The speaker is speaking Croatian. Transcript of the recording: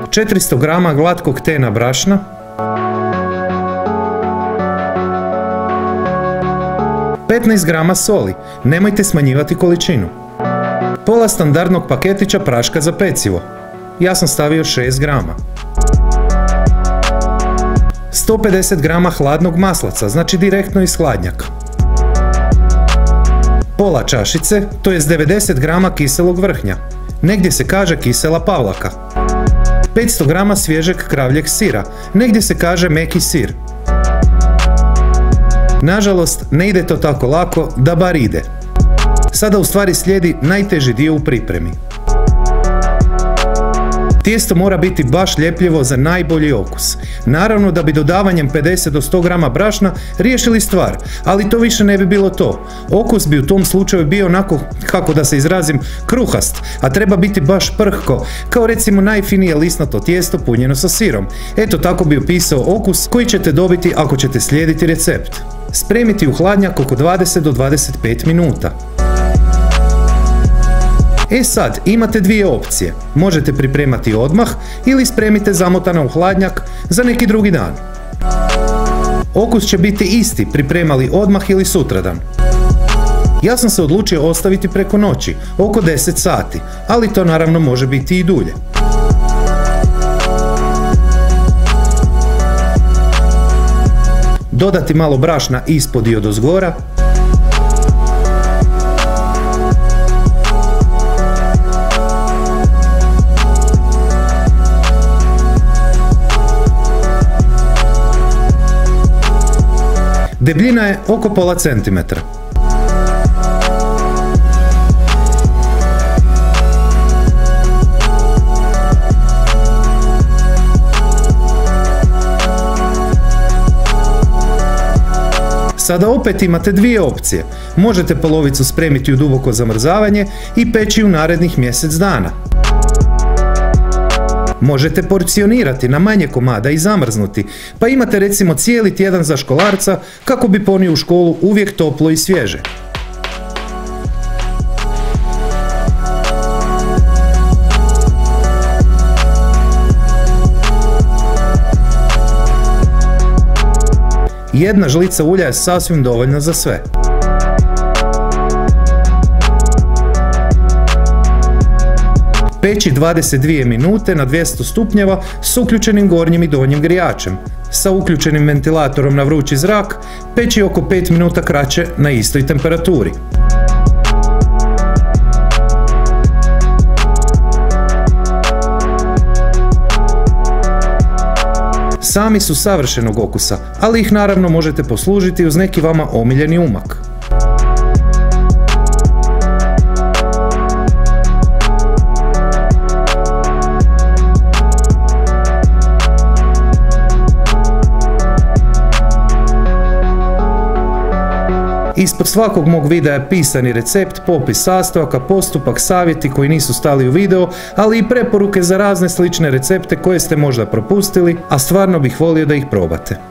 400 g glatkog tena brašna, 15 g soli, nemojte smanjivati količinu, pola standardnog paketića praška za pecivo, ja sam stavio 6 g, 150 g hladnog maslaca, znači direktno iz hladnjaka, pola čašice, to jest 90 g kiselog vrhnja, negdje se kaže kisela pavlaka, 500 g svježeg kravljeg sira, negdje se kaže meki sir. Nažalost, ne ide to tako lako, da bar ide. Sada u stvari slijedi najteži dio u pripremi. Tijesto mora biti baš ljepljivo za najbolji okus. Naravno da bi dodavanjem 50 do 100 g brašna riješili stvar, ali to više ne bi bilo to. Okus bi u tom slučaju bio onako, kako da se izrazim, kruhast, a treba biti baš prhko, kao recimo najfinije lisnato tijesto punjeno sa sirom. Eto tako bi opisao okus koji ćete dobiti ako ćete slijediti recept. Spremiti u hladnjak oko 20 do 25 minuta. E sad, imate dvije opcije. Možete pripremati odmah ili spremite zamotano u hladnjak za neki drugi dan. Okus će biti isti pripremali odmah ili sutradan. Ja sam se odlučio ostaviti preko noći, oko 10 sati, ali to naravno može biti i dulje. Dodati malo brašna ispod i odozgora. Debljina je oko pola centimetra. Sada opet imate dvije opcije. Možete polovicu spremiti u duboko zamrzavanje i peći u narednih mjesec dana. Možete porcionirati na manje komada i zamrznuti, pa imate recimo cijeli tjedan za školarca kako bi ponio u školu uvijek toplo i svježe. Jedna žlica ulja je sasvim dovoljna za sve. Peći 22 minute na 200 stupnjeva s uključenim gornjim i donjim grijačem. Sa uključenim ventilatorom na vrući zrak peći oko 5 minuta kraće na istoj temperaturi. Sami su savršenog okusa, ali ih naravno možete poslužiti uz neki vama omiljeni umak. Ispod svakog mog videa je pisani recept, popis sastojaka, postupak, savjeti koji nisu stali u video, ali i preporuke za razne slične recepte koje ste možda propustili, a stvarno bih volio da ih probate.